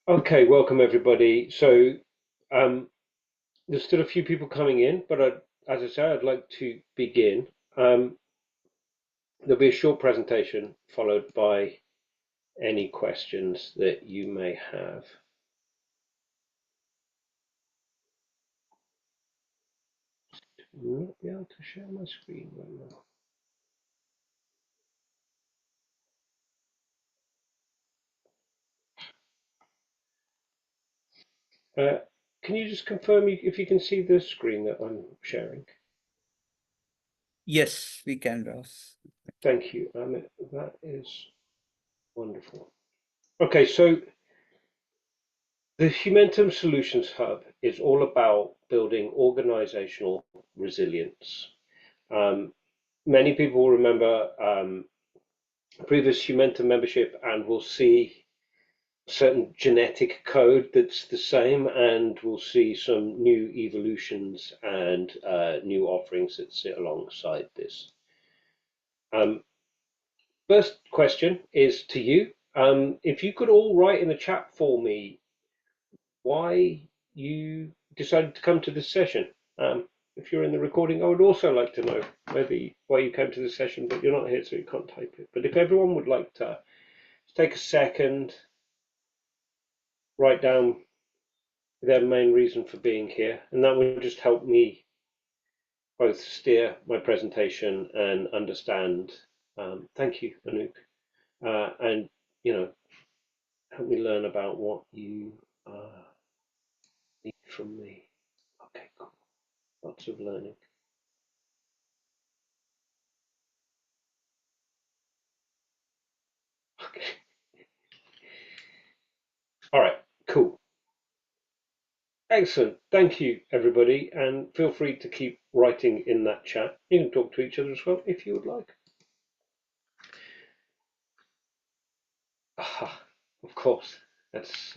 Okay, welcome everybody. Um, there's still a few people coming in, but as I say, I'd like to begin. Um, there'll be a short presentation followed by any questions that you may have. I'm not be able to share my screen right now. Can you just confirm if you can see the screen that I'm sharing? Yes, we can, Ross. Thank you, Amit. That is wonderful. Okay, so the Humentum Solutions Hub is all about building organizational resilience. Many people will remember previous Humentum membership and will see certain genetic code that's the same, and we'll see some new evolutions and new offerings that sit alongside this. Um, First question is to you. If you could all write in the chat for me why you decided to come to this session. If you're in the recording, I would also like to know maybe why you came to this session, but you're not here, so you can't type it. But if everyone would like to take a second, write down their main reason for being here, and that would just help me both steer my presentation and understand. Thank you, Anouk, and you know, help me learn about what you need from me. Okay, cool. Lots of learning. Okay. All right, cool. Excellent. Thank you, everybody. And feel free to keep writing in that chat. You can talk to each other as well if you would like. Aha, of course. That's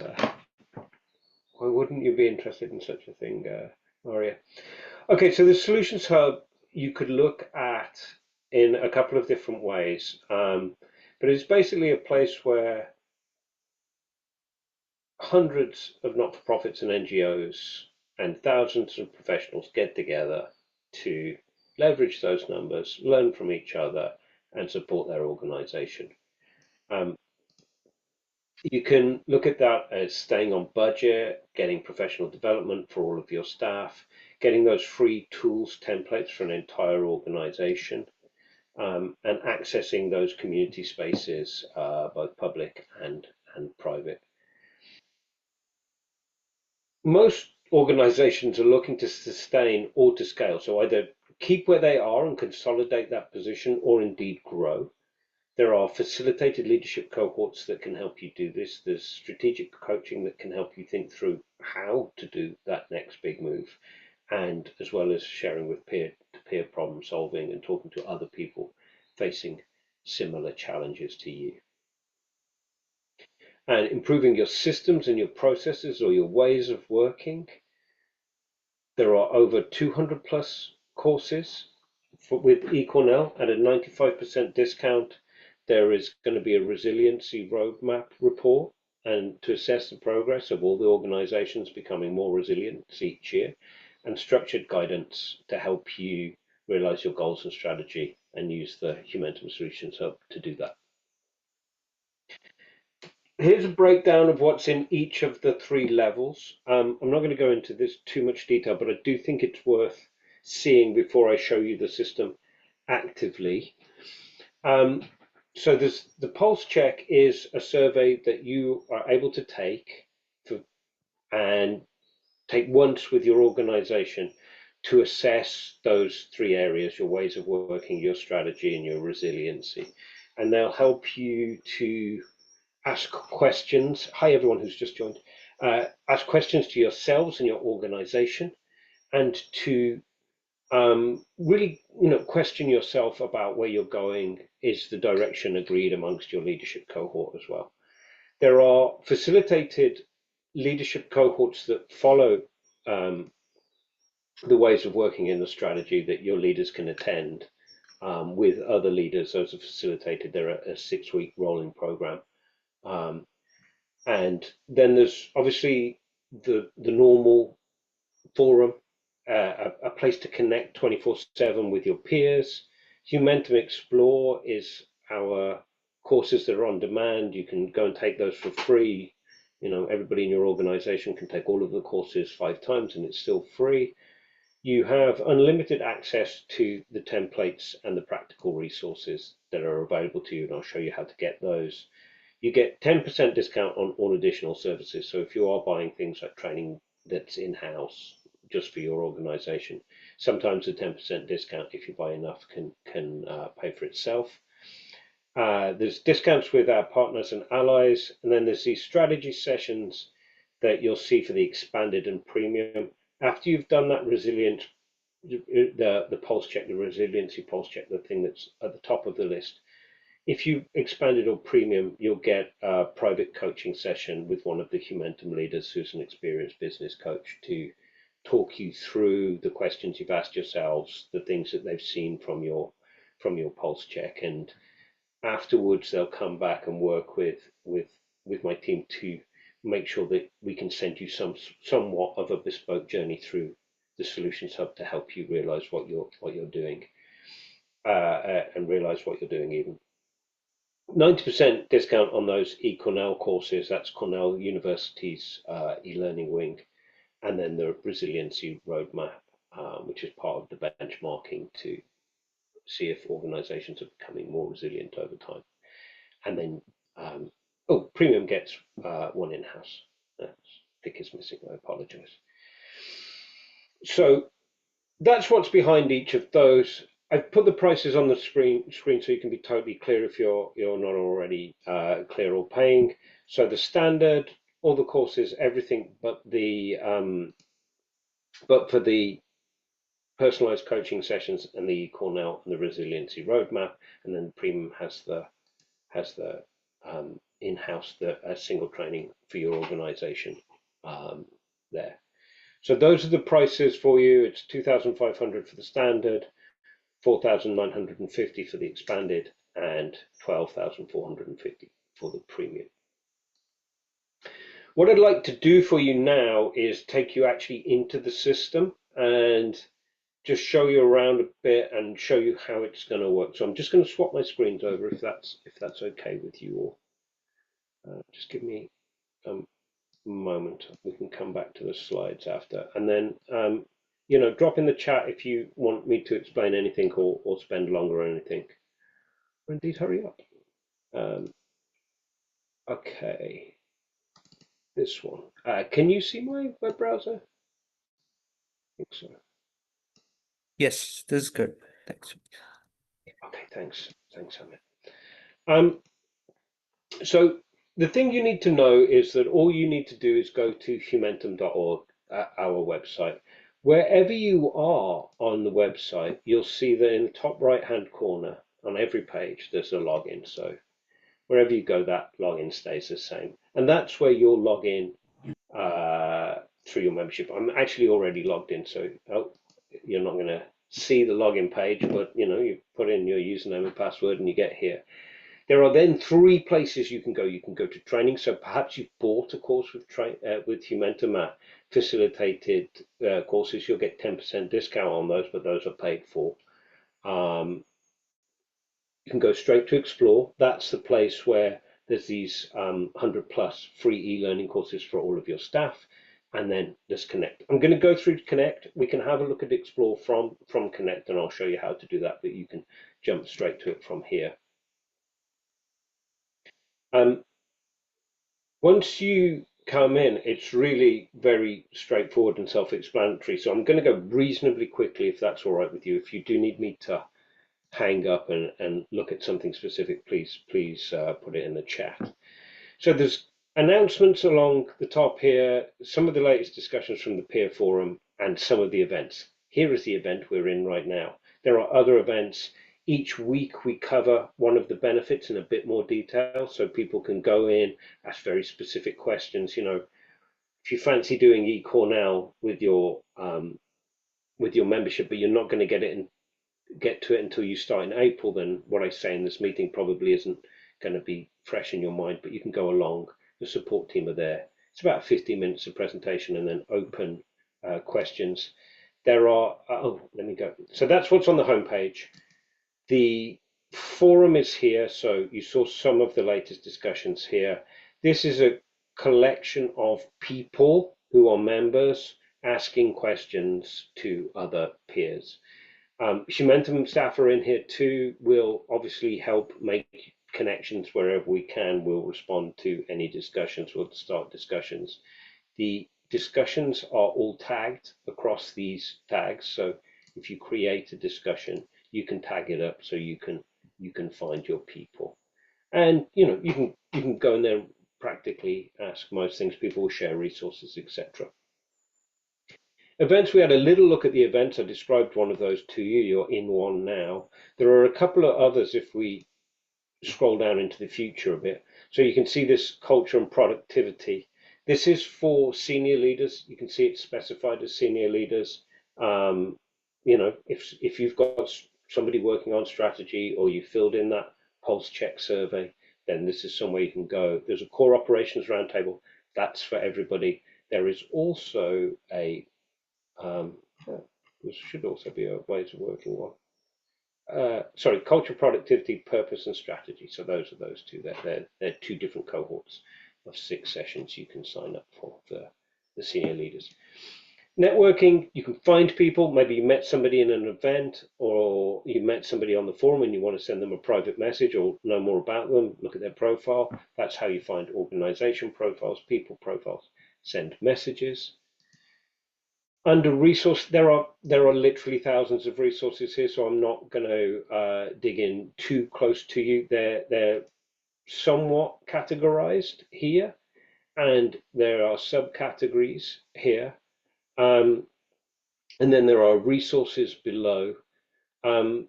why wouldn't you be interested in such a thing, Maria? Okay, so the Solutions Hub you could look at in a couple of different ways. But it's basically a place where hundreds of not-for-profits and NGOs and thousands of professionals get together to leverage those numbers, learn from each other, and support their organization. Um, you can look at that as staying on budget, getting professional development for all of your staff, getting those free tools templates for an entire organization, and accessing those community spaces, both public and private. Most organizations are looking to sustain or to scale, so either keep where they are and consolidate that position or indeed grow. There are facilitated leadership cohorts that can help you do this. There's strategic coaching that can help you think through how to do that next big move, and as well as sharing with peer to peer problem solving and talking to other people facing similar challenges to you. And improving your systems and your processes or your ways of working. There are over 200 plus courses with eCornell at a 95% discount. There is going to be a resiliency roadmap report and to assess the progress of all the organizations becoming more resilient each year, and structured guidance to help you realize your goals and strategy and use the Humentum Solutions Hub to do that. Here's a breakdown of what's in each of the three levels. I'm not going to go into this too much detail, but I do think it's worth seeing before I show you the system actively. Um, so the pulse check is a survey that you are able to take for, and take once with your organization to assess those three areas: your ways of working, your strategy, and your resiliency. And they'll help you to ask questions. Hi, everyone who's just joined. Ask questions to yourselves and your organization, and to really, question yourself about where you're going. Is the direction agreed amongst your leadership cohort as well? There are facilitated leadership cohorts that follow the ways of working in the strategy that your leaders can attend with other leaders. Those are facilitated. They're a 6-week rolling program. Um, And then there's obviously the normal forum, a place to connect 24/7 with your peers. Humentum Explore is our courses that are on demand. You can go and take those for free. Everybody in your organization can take all of the courses 5 times and it's still free. You have unlimited access to the templates and the practical resources that are available to you, and I'll show you how to get those. You get 10% discount on all additional services. So if you are buying things like training that's in-house just for your organization, sometimes the 10% discount, if you buy enough, can pay for itself. There's discounts with our partners and allies, and then there's these strategy sessions that you'll see for the expanded and premium. After you've done that resilience, the pulse check, the resiliency pulse check, the thing that's at the top of the list, if you expanded or premium, you'll get a private coaching session with one of the Humentum leaders who's an experienced business coach to talk you through the questions you've asked yourselves, the things that they've seen from your pulse check, and afterwards they'll come back and work with my team to make sure that we can send you somewhat of a bespoke journey through the Solutions Hub to help you realize what you're doing, and realize what you're doing even. 90% discount on those eCornell courses. That's Cornell University's e-learning wing, and then the resiliency roadmap, which is part of the benchmarking to see if organizations are becoming more resilient over time. And then, premium gets one in-house. Tick is missing, I apologize. So that's what's behind each of those. I've put the prices on the screen so you can be totally clear if you're not already clear or paying. So the standard, all the courses, everything but for the personalized coaching sessions and the Cornell and the resiliency roadmap, and then premium has the in-house a single training for your organization there. So those are the prices for you. It's 2,500 for the standard, 4,950 for the expanded, and 12,450 for the premium. What I'd like to do for you now is take you actually into the system and just show you around a bit and show you how it's going to work. So I'm just going to swap my screens over if that's okay with you all. Just give me a moment. We can come back to the slides after, and then drop in the chat if you want me to explain anything or spend longer on anything. Or indeed, hurry up. Okay, this one. Can you see my web browser? I think so. Yes, this is good. Thanks. Okay, thanks, Amit. So the thing you need to know is that all you need to do is go to humentum.org, our website. Wherever you are on the website, you'll see that in the top right-hand corner on every page, there's a login. So wherever you go, that login stays the same. And that's where you'll log in through your membership. I'm actually already logged in, so you're not going to see the login page, but you put in your username and password and you get here. There are then 3 places you can go. You can go to training. So perhaps you've bought a course with Humentum facilitated courses. You'll get 10% discount on those, but those are paid for. You can go straight to Explore. That's the place where there's these 100 plus free e-learning courses for all of your staff. And then there's Connect. I'm going to go through Connect. We can have a look at Explore from Connect, and I'll show you how to do that, but you can jump straight to it from here. Once you come in, it's really very straightforward and self-explanatory. So I'm going to go reasonably quickly, if that's all right with you. If you do need me to hang up and look at something specific, please put it in the chat. So there's announcements along the top here, some of the latest discussions from the peer forum, and some of the events. Here is the event we're in right now. There are other events. Each week we cover one of the benefits in a bit more detail, so people can go in, ask very specific questions. If you fancy doing eCornell with your membership, but you're not going to get to it until you start in April, then what I say in this meeting probably isn't going to be fresh in your mind, but you can go along The support team are there. It's about 15 minutes of presentation and then open questions. There are, let me go. So that's what's on the homepage. The forum is here, so you saw some of the latest discussions here. This is a collection of people who are members asking questions to other peers. Humentum staff are in here too. We'll obviously help make connections wherever we can. We'll respond to any discussions. We'll start discussions. The discussions are all tagged across these tags. So if you create a discussion, you can tag it up so you can find your people. And you can go in there and practically ask most things. People will share resources, etc. Events, we had a little look at the events. I described one of those to you. You're in one now. There are a couple of others if we scroll down into the future a bit. So you can see this culture and productivity. This is for senior leaders. You can see it's specified as senior leaders. If you've got somebody working on strategy or you filled in that pulse check survey, then this is somewhere you can go. There's a core operations roundtable. That's for everybody. There is also a there should also be a ways of working one. Sorry, culture, productivity, purpose, and strategy. So those are those two. They're two different cohorts of 6 sessions you can sign up for the senior leaders. Networking, you can find people. Maybe you met somebody in an event or you met somebody on the forum and you want to send them a private message or know more about them, look at their profile. That's how you find organization profiles, people profiles, send messages. Under resource, there are literally thousands of resources here, so I'm not going to dig in too close to you. They're somewhat categorized here, and there are subcategories here, and then there are resources below. There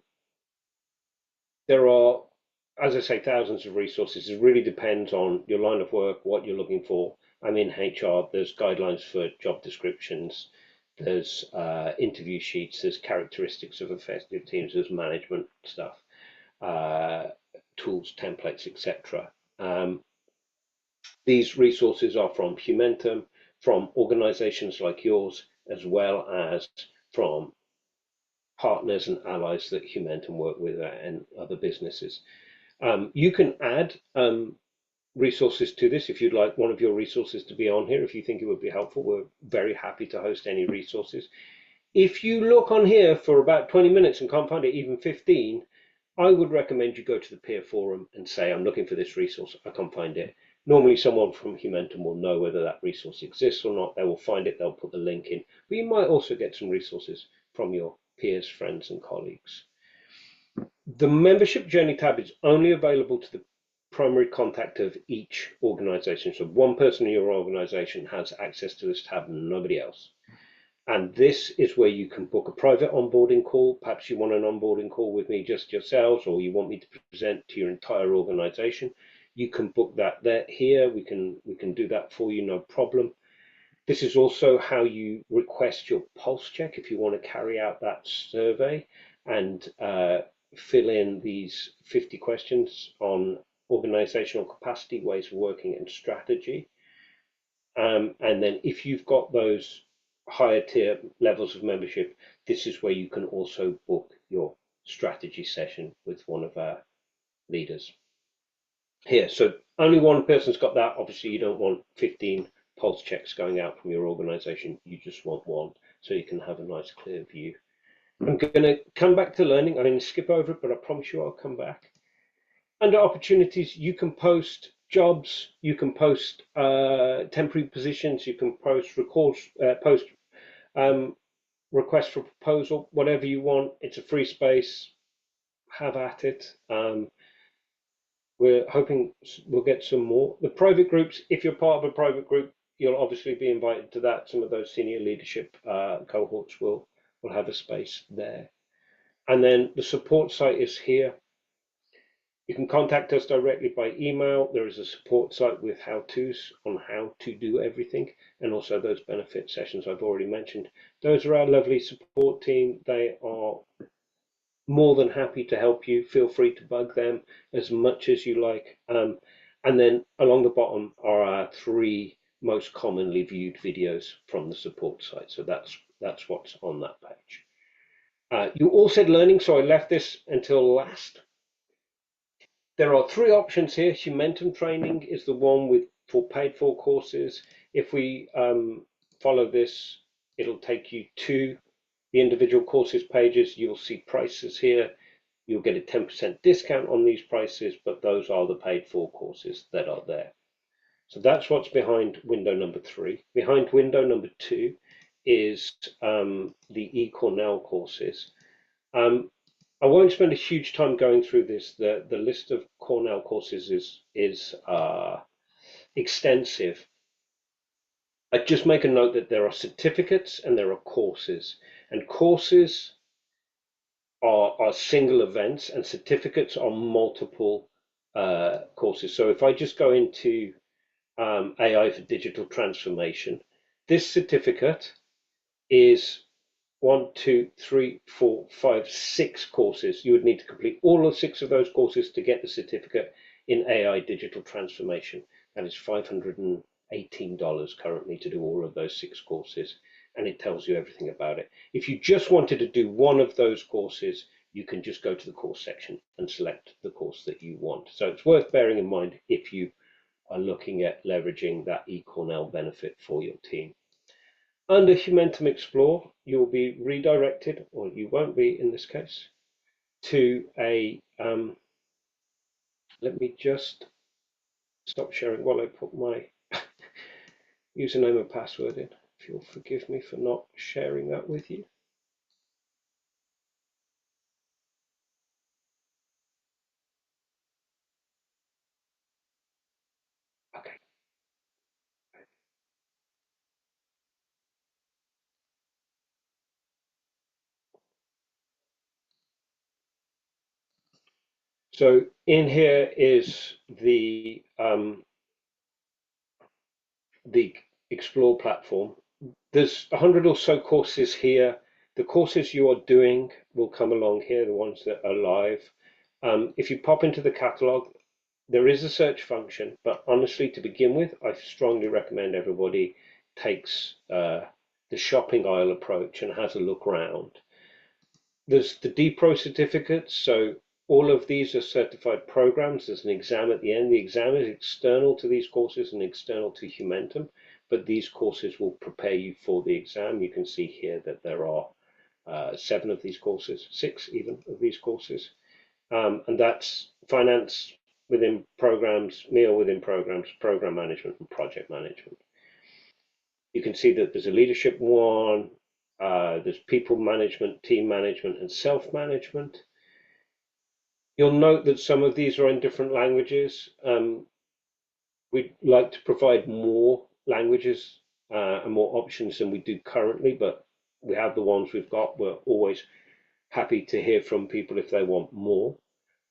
are, as I say, thousands of resources. It really depends on your line of work, what you're looking for. I'm in HR. There's guidelines for job descriptions. There's interview sheets, there's characteristics of effective teams, there's management stuff, tools, templates, etc. These resources are from Humentum, from organizations like yours, as well as from partners and allies that Humentum work with and other businesses. You can add resources to this if you'd like one of your resources to be on here. If you think it would be helpful, we're very happy to host any resources. If you look on here for about 20 minutes and can't find it, even 15, I would recommend you go to the peer forum and say, I'm looking for this resource, I can't find it. Normally someone from Humentum will know whether that resource exists or not. They will find it, they'll put the link in. But you might also get some resources from your peers, friends and colleagues. The membership journey tab is only available to the primary contact of each organization. So one person in your organization has access to this tab and nobody else. And this is where you can book a private onboarding call. Perhaps you want an onboarding call with me, just yourselves, or you want me to present to your entire organization. You can book that here. We can do that for you, no problem. This is also how you request your pulse check if you want to carry out that survey and fill in these 50 questions on organizational capacity, ways of working, and strategy. And then if you've got those higher tier levels of membership, this is where you can also book your strategy session with one of our leaders here. So only one person's got that. Obviously, you don't want 15 pulse checks going out from your organization. You just want one so you can have a nice clear view. I'm going to come back to learning. I'm going to skip over it, but I promise you I'll come back. Under opportunities, you can post jobs, you can post temporary positions, you can post request for proposal, whatever you want. It's a free space. Have at it. We're hoping we'll get some more. The private groups, if you're part of a private group, you'll obviously be invited to that. Some of those senior leadership cohorts will have a space there. And then the support site is here. You can contact us directly by email. There is a support site with how-tos on how to do everything, and also those benefit sessions I've already mentioned. Those are our lovely support team. They are more than happy to help you. Feel free to bug them as much as you like. And then along the bottom are our 3 most commonly viewed videos from the support site. So that's what's on that page. You all said learning, so I left this until last. There are 3 options here. Humentum training is the one for paid for courses. If we follow this, it'll take you to the individual courses pages. You'll see prices here. You'll get a 10% discount on these prices, but those are the paid for courses that are there. So that's what's behind window number 3. Behind window number 2 is the eCornell courses. I won't spend a huge time going through this. The list of Cornell courses is extensive. I just make a note that there are certificates and there are courses, and courses are single events, and certificates are multiple courses. So if I just go into AI for digital transformation, this certificate is 1, 2, 3, 4, 5, 6 courses. You would need to complete all 6 of those courses to get the certificate in AI digital transformation. That is $518 currently to do all of those 6 courses, and it tells you everything about it. If you just wanted to do one of those courses, you can just go to the course section and select the course that you want. So it's worth bearing in mind if you are looking at leveraging that eCornell benefit for your team. Under Humentum Explore, you'll be redirected, or you won't be in this case, to a, let me just stop sharing while I put my username and password in, if you'll forgive me for not sharing that with you. Okay. So in here is the Explore platform. There's 100 or so courses here. The courses you are doing will come along here, the ones that are live. If you pop into the catalog, there is a search function, but honestly, to begin with, I strongly recommend everybody takes the shopping aisle approach and has a look around. There's the DPro certificates, so all of these are certified programs. There's an exam at the end. The exam is external to these courses and external to Humentum, but these courses will prepare you for the exam. You can see here that there are 7 of these courses, 6 even of these courses, and that's finance within programs, meal within programs, program management, and project management. You can see that there's a leadership one, there's people management, team management, and self-management. You'll note that some of these are in different languages. We'd like to provide more languages and more options than we do currently, but we have the ones we've got. We're always happy to hear from people if they want more.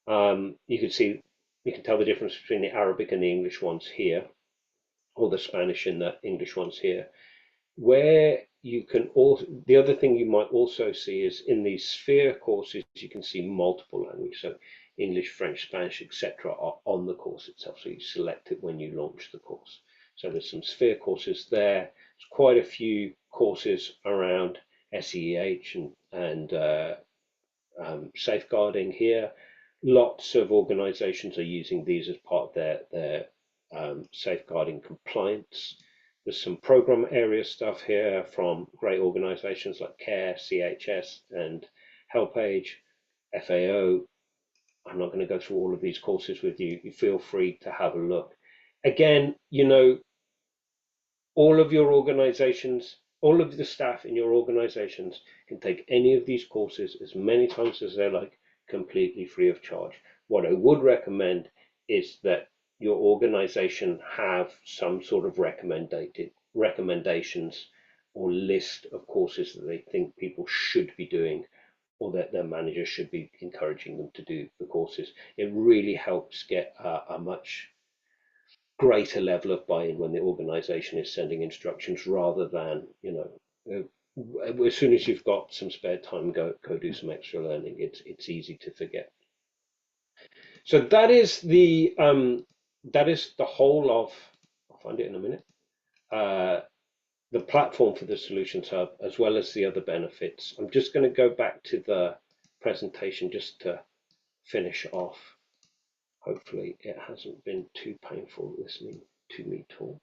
You can tell the difference between the Arabic and the English ones here, or the Spanish and the English ones here. Where you can also, the other thing you might also see is in these sphere courses, you can see multiple languages. So English, French, Spanish, etc. are on the course itself. So you select it when you launch the course. So there's some sphere courses there. There's quite a few courses around SEH and safeguarding here. Lots of organizations are using these as part of their safeguarding compliance. There's some program area stuff here from great organizations like CARE, CHS, and HelpAge, FAO. I'm not going to go through all of these courses with you. You feel free to have a look. Again, all of your organizations, all of the staff in your organizations can take any of these courses as many times as they like, completely free of charge. What I would recommend is that your organization have some sort of recommendations or list of courses that they think people should be doing, or that their manager should be encouraging them to do the courses. It really helps get a much greater level of buy-in when the organization is sending instructions, rather than as soon as you've got some spare time, go do some extra learning. It's easy to forget. So that is that is the whole of, I'll find it in a minute, the platform for the Solutions Hub, as well as the other benefits. I'm just going to go back to the presentation just to finish off. Hopefully it hasn't been too painful listening to me talk.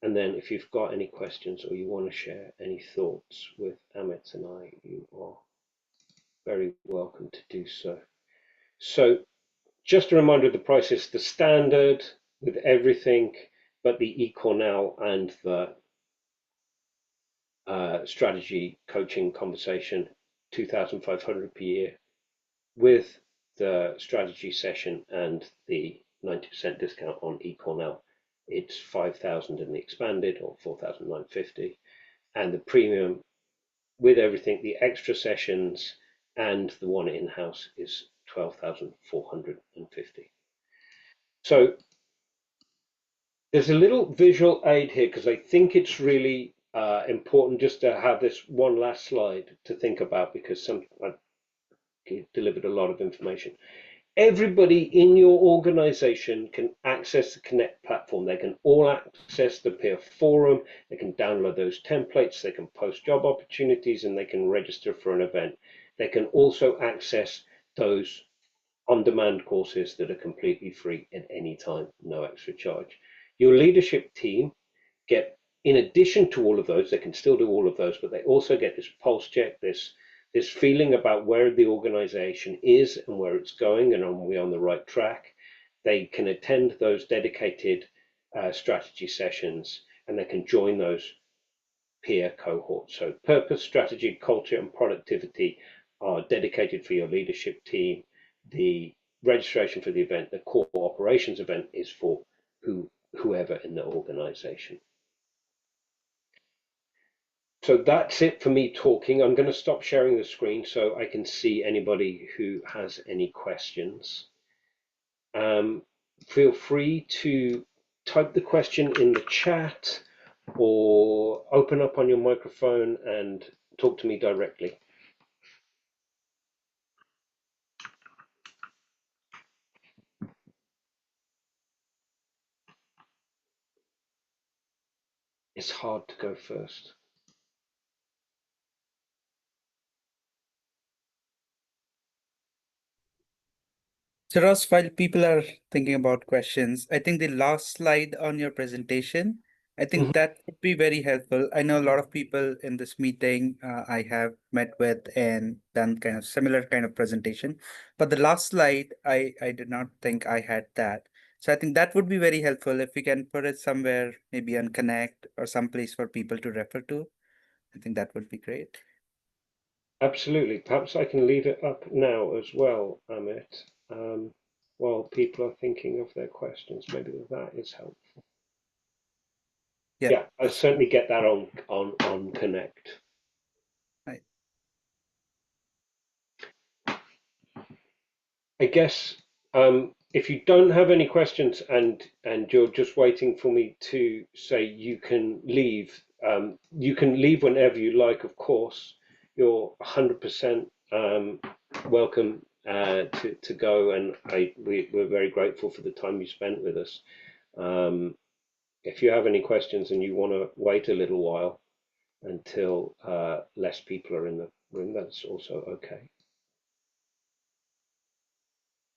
And then if you've got any questions or you want to share any thoughts with Amit and I, you are very welcome to do so. So just a reminder, the price is the standard with everything but the eCornell and the strategy coaching conversation, 2,500 per year, with the strategy session and the 90% discount on eCornell. It's 5,000 in the expanded, or 4,950, and the premium with everything, the extra sessions and the one in-house is 12,450. So there's a little visual aid here because I think it's really important just to have this one last slide to think about, because I delivered a lot of information. Everybody in your organization can access the Connect platform. They can all access the peer forum. They can download those templates. They can post job opportunities, and they can register for an event. They can also access those on-demand courses that are completely free at any time, no extra charge. Your leadership team get, in addition to all of those, they can still do all of those, but they also get this pulse check, this feeling about where the organization is and where it's going, and are we on the right track. They can attend those dedicated strategy sessions, and they can join those peer cohorts. So purpose, strategy, culture, and productivity are dedicated for your leadership team. The registration for the event, the core operations event, is for whoever in the organization. So that's it for me talking. I'm going to stop sharing the screen so I can see anybody who has any questions. Feel free to type the question in the chat or open up on your microphone and talk to me directly. It's hard to go first. So Ross, while people are thinking about questions, I think the last slide on your presentation, I think that would be very helpful. I know a lot of people in this meeting I have met with and done kind of similar kind of presentation, but the last slide, I did not think I had that. So I think that would be very helpful if we can put it somewhere, maybe on Connect or someplace for people to refer to. I think that would be great. Absolutely. Perhaps I can leave it up now as well, Amit, while people are thinking of their questions. Maybe that is helpful. Yeah, Yeah, I that's certainly get that on Connect. right. I guess if you don't have any questions and you're just waiting for me to say you can leave whenever you like. Of course, you're 100% welcome to go, and we're very grateful for the time you spent with us. If you have any questions and you want to wait a little while until less people are in the room, that's also okay.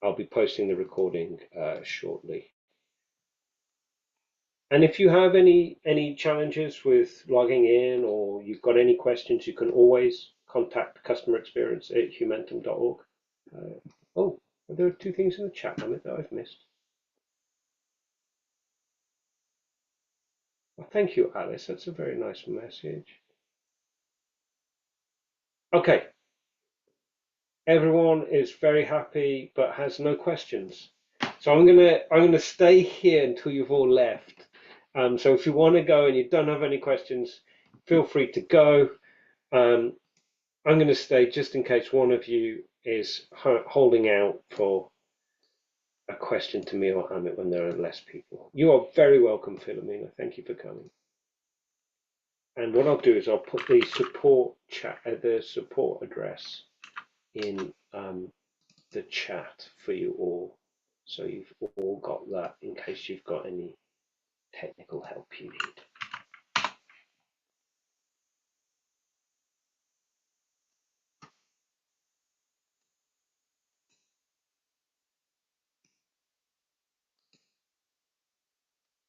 I'll be posting the recording shortly. And if you have any challenges with logging in, or you've got any questions, you can always contact customer experience at humentum.org. Oh, there are two things in the chat, Amit, that I've missed. Well, thank you, Alice. That's a very nice message. Okay, everyone is very happy but has no questions. So I'm gonna stay here until you've all left. So if you want to go and you don't have any questions, feel free to go. Um, I'm going to stay just in case one of you is holding out for a question to me or Amit when there are less people. You are very welcome, Philomena. Thank you for coming. And what I'll do is I'll put the support chat, the support address in the chat for you all. So you've all got that in case you've got any technical help you need.